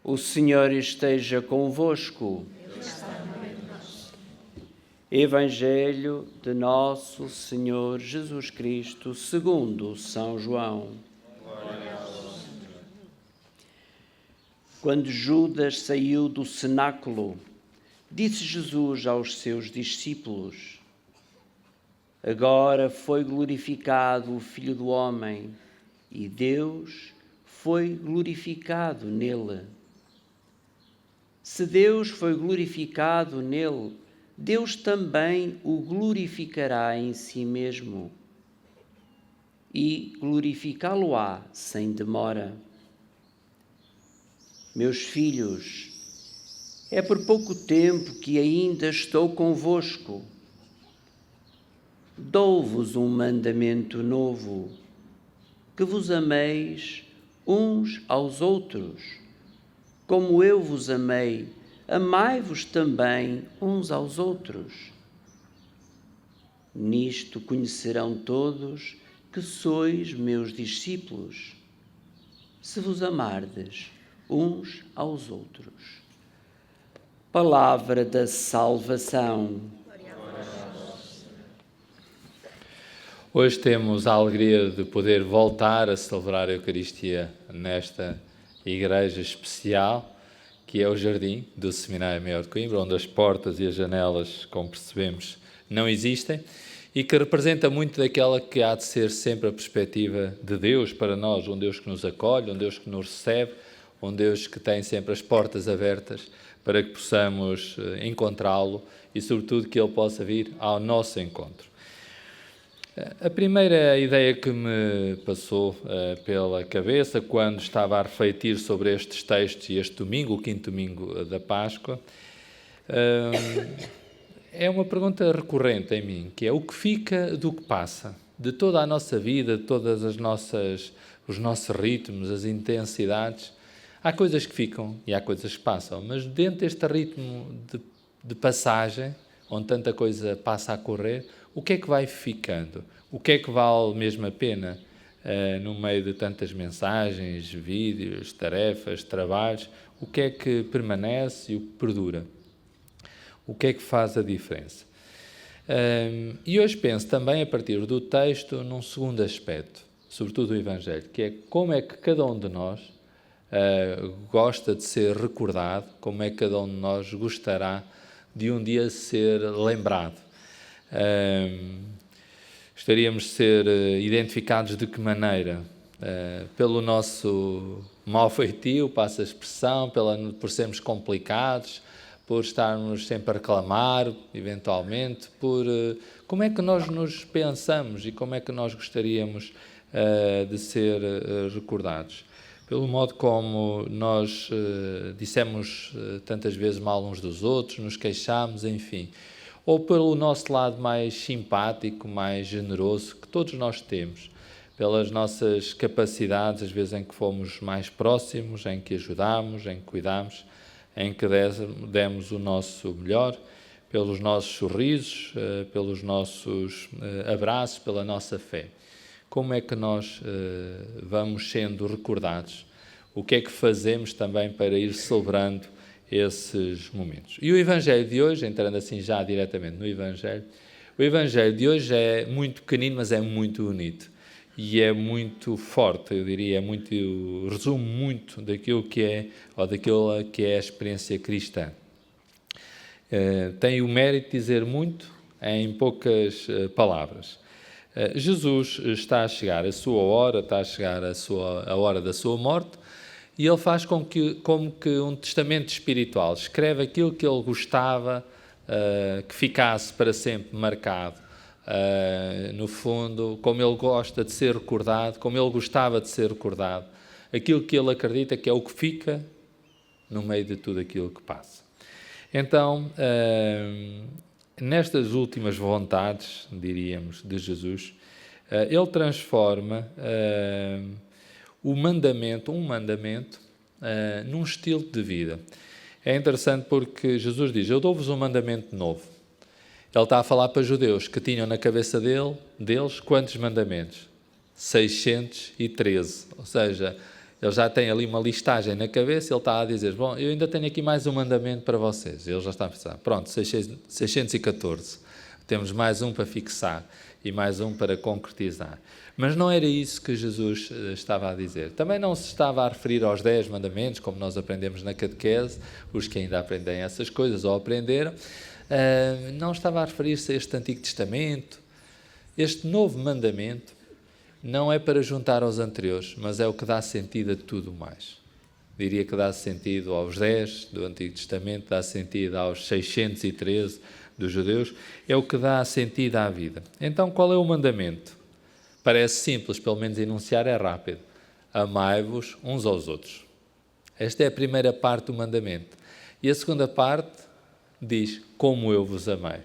O Senhor esteja convosco. Evangelho de Nosso Senhor Jesus Cristo, segundo São João. Quando Judas saiu do cenáculo, disse Jesus aos seus discípulos: Agora foi glorificado o Filho do Homem, e Deus foi glorificado nele. Se Deus foi glorificado nele, Deus também o glorificará em si mesmo e glorificá-lo-á sem demora. Meus filhos, é por pouco tempo que ainda estou convosco. Dou-vos um mandamento novo, que vos ameis uns aos outros. Como eu vos amei, amai-vos também uns aos outros. Nisto conhecerão todos que sois meus discípulos, se vos amardes uns aos outros. Palavra da salvação. Hoje temos a alegria de poder voltar a celebrar a Eucaristia nesta igreja especial, que é o Jardim do Seminário Maior de Coimbra, onde as portas e as janelas, como percebemos, não existem, e que representa muito daquela que há de ser sempre a perspectiva de Deus para nós, um Deus que nos acolhe, um Deus que nos recebe, um Deus que tem sempre as portas abertas para que possamos encontrá-lo e, sobretudo, que Ele possa vir ao nosso encontro. A primeira ideia que me passou pela cabeça quando estava a refletir sobre estes textos e este domingo, o quinto domingo da Páscoa, é uma pergunta recorrente em mim, que é: o que fica do que passa? De toda a nossa vida, de todas os nossos ritmos, as intensidades, há coisas que ficam e há coisas que passam, mas dentro deste ritmo de passagem, onde tanta coisa passa a correr, o que é que vai ficando? O que é que vale mesmo a pena no meio de tantas mensagens, vídeos, tarefas, trabalhos? O que é que permanece e o que perdura? O que é que faz a diferença? E hoje penso também, a partir do texto, num segundo aspecto, sobretudo do Evangelho, que é como é que cada um de nós gosta de ser recordado, como é que cada um de nós gostará de um dia ser lembrado. Gostaríamos de ser identificados de que maneira? Pelo nosso mau feitio, passa a expressão, por sermos complicados, por estarmos sempre a reclamar, eventualmente, como é que nós nos pensamos e como é que nós gostaríamos de ser recordados? Pelo modo como nós dissemos tantas vezes mal uns dos outros, nos queixamos, enfim. Ou pelo nosso lado mais simpático, mais generoso, que todos nós temos, pelas nossas capacidades, às vezes em que fomos mais próximos, em que ajudamos, em que cuidamos, em que demos o nosso melhor, pelos nossos sorrisos, pelos nossos abraços, pela nossa fé. Como é que nós vamos sendo recordados? O que é que fazemos também para ir celebrando esses momentos? E o Evangelho de hoje, entrando assim já diretamente no Evangelho, o Evangelho de hoje é muito pequenino, mas é muito bonito. E é muito forte, eu diria, resume muito daquilo que é, ou daquilo que é a experiência cristã. Tem o mérito de dizer muito em poucas palavras. Jesus está a chegar a sua hora, está a chegar a hora da sua morte, e ele faz como que um testamento espiritual, escreve aquilo que ele gostava que ficasse para sempre marcado. No fundo, como ele gosta de ser recordado, como ele gostava de ser recordado, aquilo que ele acredita que é o que fica no meio de tudo aquilo que passa. Então, nestas últimas vontades, diríamos, de Jesus, ele transforma um mandamento num estilo de vida. É interessante porque Jesus diz: eu dou-vos um mandamento novo. Ele está a falar para judeus que tinham na cabeça deles quantos mandamentos? 613. Ou seja, Ele já tem ali uma listagem na cabeça, ele está a dizer, bom, eu ainda tenho aqui mais um mandamento para vocês. Ele já está a pensar, pronto, 614, temos mais um para fixar e mais um para concretizar. Mas não era isso que Jesus estava a dizer. Também não se estava a referir aos 10 mandamentos, como nós aprendemos na catequese, os que ainda aprendem essas coisas ou aprenderam. Não estava a referir-se a este Antigo Testamento. Este novo mandamento não é para juntar aos anteriores, mas é o que dá sentido a tudo mais. Diria que dá sentido aos 10 do Antigo Testamento, dá sentido aos 613 dos judeus, é o que dá sentido à vida. Então, qual é o mandamento? Parece simples, pelo menos enunciar é rápido. Amai-vos uns aos outros. Esta é a primeira parte do mandamento. E a segunda parte diz, como eu vos amei.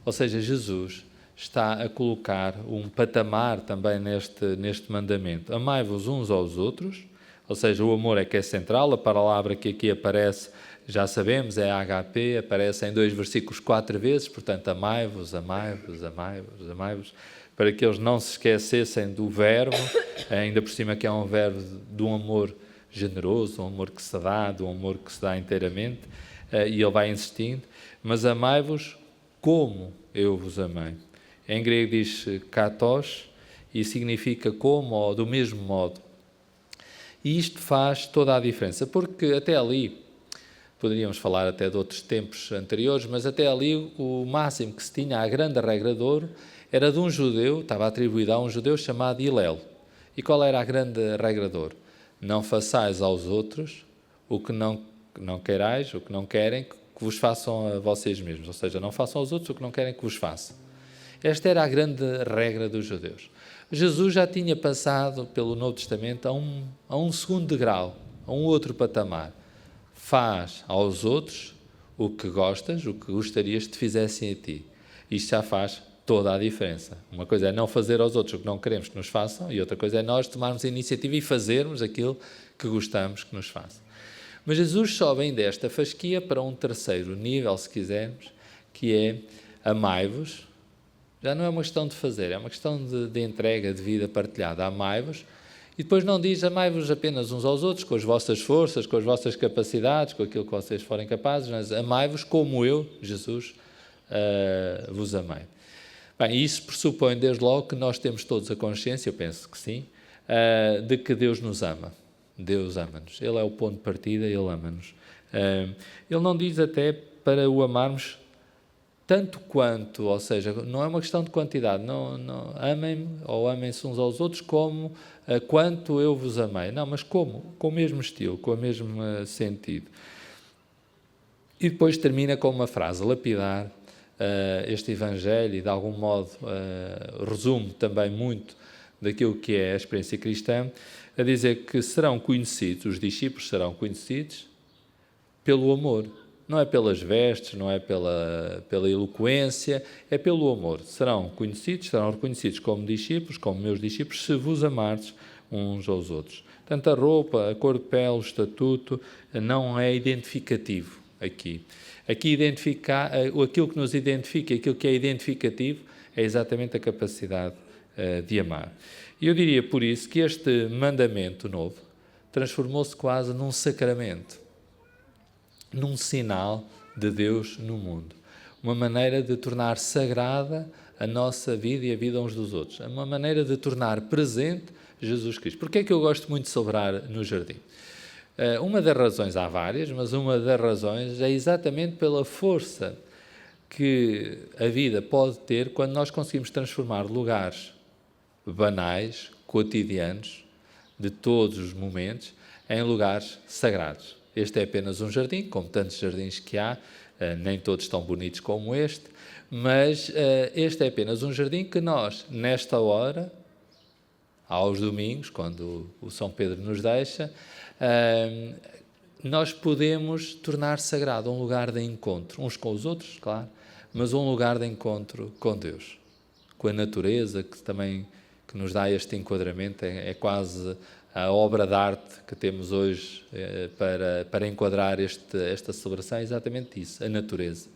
Ou seja, Jesus está a colocar um patamar também neste mandamento. Amai-vos uns aos outros, ou seja, o amor é que é central, a palavra que aqui aparece, já sabemos, é HP, aparece em 2 versículos 4 vezes, portanto, amai-vos, amai-vos, amai-vos, amai-vos, para que eles não se esquecessem do verbo, ainda por cima que é um verbo de um amor generoso, um amor que se dá, de um amor que se dá inteiramente, e ele vai insistindo, mas amai-vos como eu vos amei. Em grego diz katos e significa como ou do mesmo modo. E isto faz toda a diferença, porque até ali, poderíamos falar até de outros tempos anteriores, mas até ali o máximo que se tinha, a grande regra de ouro, era de um judeu, estava atribuída a um judeu chamado Hilel. E qual era a grande regra de ouro? Não façais aos outros o que não queirais, o que não querem que vos façam a vocês mesmos. Ou seja, não façam aos outros o que não querem que vos façam. Esta era a grande regra dos judeus. Jesus já tinha passado pelo Novo Testamento a um segundo degrau, a um outro patamar. Faz aos outros o que gostas, o que gostarias que te fizessem a ti. Isto já faz toda a diferença. Uma coisa é não fazer aos outros o que não queremos que nos façam e outra coisa é nós tomarmos a iniciativa e fazermos aquilo que gostamos que nos façam. Mas Jesus sobe ainda esta fasquia para um terceiro nível, se quisermos, que é amai-vos. Já não é uma questão de fazer, é uma questão de entrega, de vida partilhada. Amai-vos. E depois não diz amai-vos apenas uns aos outros, com as vossas forças, com as vossas capacidades, com aquilo que vocês forem capazes, mas amai-vos como eu, Jesus, vos amei. Bem, isso pressupõe desde logo que nós temos todos a consciência, eu penso que sim, de que Deus nos ama. Deus ama-nos. Ele é o ponto de partida, Ele ama-nos. Ele não diz até para o amarmos tanto quanto, ou seja, não é uma questão de quantidade, não amem-me ou amem-se uns aos outros como quanto eu vos amei. Não, mas como? Com o mesmo estilo, com o mesmo sentido. E depois termina com uma frase lapidar este Evangelho e de algum modo resume também muito daquilo que é a experiência cristã, a dizer que serão conhecidos, os discípulos serão conhecidos pelo amor. Não é pelas vestes, não é pela eloquência, é pelo amor. Serão reconhecidos como discípulos, como meus discípulos, se vos amardes uns aos outros. Portanto, a roupa, a cor de pele, o estatuto, não é identificativo aqui. Aqui aquilo que nos identifica, aquilo que é identificativo, é exatamente a capacidade de amar. E eu diria por isso que este mandamento novo transformou-se quase num sacramento, num sinal de Deus no mundo. Uma maneira de tornar sagrada a nossa vida e a vida uns dos outros. Uma maneira de tornar presente Jesus Cristo. Porquê é que eu gosto muito de celebrar no jardim? Uma das razões, há várias, mas uma das razões é exatamente pela força que a vida pode ter quando nós conseguimos transformar lugares banais, cotidianos, de todos os momentos, em lugares sagrados. Este é apenas um jardim, como tantos jardins que há, nem todos tão bonitos como este, mas este é apenas um jardim que nós, nesta hora, aos domingos, quando o São Pedro nos deixa, nós podemos tornar sagrado um lugar de encontro, uns com os outros, claro, mas um lugar de encontro com Deus, com a natureza, que nos dá este enquadramento, é quase a obra de arte que temos hoje para enquadrar esta celebração, é exatamente isso, a natureza,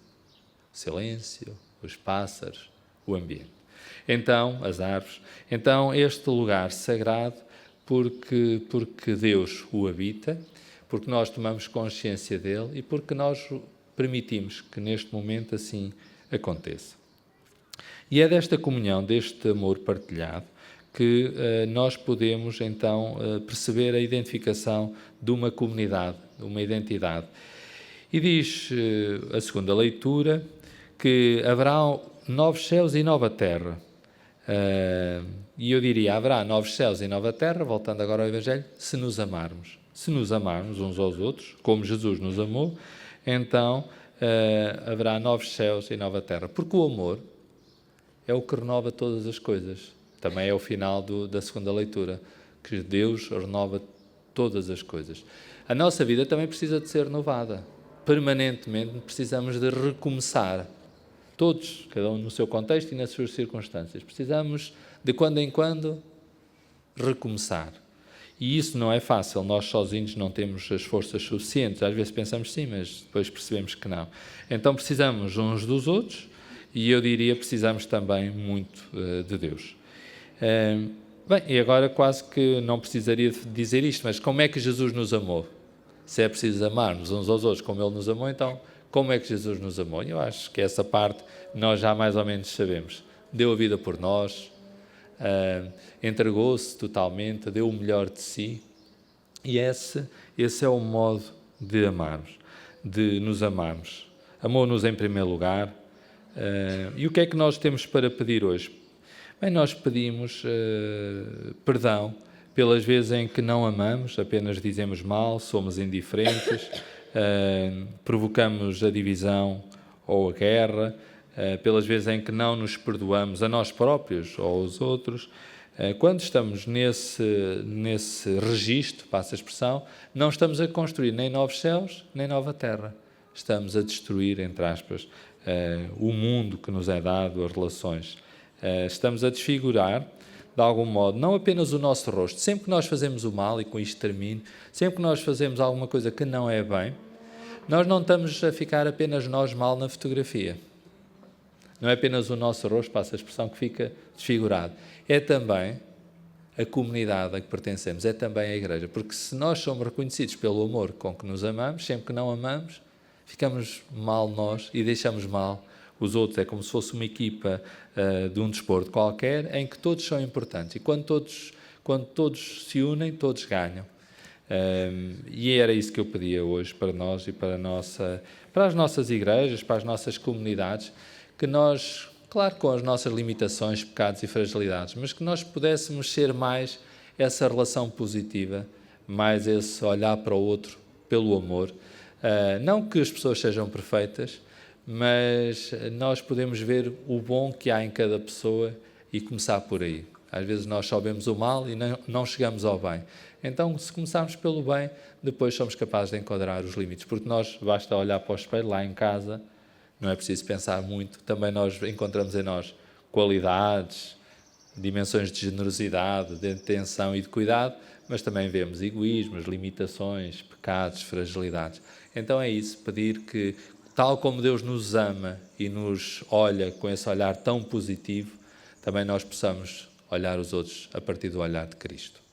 o silêncio, os pássaros, o ambiente. Então, as árvores. Então, este lugar sagrado porque Deus o habita, porque nós tomamos consciência dele e porque nós permitimos que neste momento assim aconteça. E é desta comunhão, deste amor partilhado, que nós podemos então perceber a identificação de uma comunidade, de uma identidade. E diz a segunda leitura que haverá novos céus e nova terra. E eu diria, haverá novos céus e nova terra, voltando agora ao Evangelho, se nos amarmos. Se nos amarmos uns aos outros, como Jesus nos amou, então haverá novos céus e nova terra. Porque o amor é o que renova todas as coisas. Também é o final da segunda leitura, que Deus renova todas as coisas. A nossa vida também precisa de ser renovada. Permanentemente precisamos de recomeçar. Todos, cada um no seu contexto e nas suas circunstâncias. Precisamos, de quando em quando, recomeçar. E isso não é fácil. Nós sozinhos não temos as forças suficientes. Às vezes pensamos sim, mas depois percebemos que não. Então precisamos uns dos outros e eu diria precisamos também muito de Deus. Bem, e agora quase que não precisaria dizer isto, mas como é que Jesus nos amou? Se é preciso amarmos uns aos outros como Ele nos amou, então como é que Jesus nos amou? Eu acho que essa parte nós já mais ou menos sabemos. Deu a vida por nós, entregou-se totalmente, deu o melhor de si. E esse é o modo de amarmos, de nos amarmos. Amou-nos em primeiro lugar. E o que é que nós temos para pedir hoje? Bem, nós pedimos perdão pelas vezes em que não amamos, apenas dizemos mal, somos indiferentes, provocamos a divisão ou a guerra, pelas vezes em que não nos perdoamos a nós próprios ou aos outros. Quando estamos nesse registro, passa a expressão, não estamos a construir nem novos céus, nem nova terra. Estamos a destruir, entre aspas, o mundo que nos é dado, as relações. Estamos a desfigurar, de algum modo, não apenas o nosso rosto. Sempre que nós fazemos o mal, e com isto termino, sempre que nós fazemos alguma coisa que não é bem, nós não estamos a ficar apenas nós mal na fotografia. Não é apenas o nosso rosto, passa a expressão, que fica desfigurado. É também a comunidade a que pertencemos, é também a Igreja. Porque se nós somos reconhecidos pelo amor com que nos amamos, sempre que não amamos, ficamos mal nós e deixamos mal os outros. É como se fosse uma equipa de um desporto qualquer em que todos são importantes. E quando todos se unem, todos ganham. E era isso que eu pedia hoje para nós e para as nossas igrejas, para as nossas comunidades, que nós, claro, com as nossas limitações, pecados e fragilidades, mas que nós pudéssemos ser mais essa relação positiva, mais esse olhar para o outro pelo amor. Não que as pessoas sejam perfeitas, mas nós podemos ver o bom que há em cada pessoa e começar por aí. Às vezes nós só vemos o mal e não chegamos ao bem. Então, se começarmos pelo bem, depois somos capazes de enquadrar os limites, porque nós, basta olhar para o espelho lá em casa, não é preciso pensar muito, também nós encontramos em nós qualidades, dimensões de generosidade, de atenção e de cuidado, mas também vemos egoísmos, limitações, pecados, fragilidades. Então é isso, pedir que, tal como Deus nos ama e nos olha com esse olhar tão positivo, também nós possamos olhar os outros a partir do olhar de Cristo.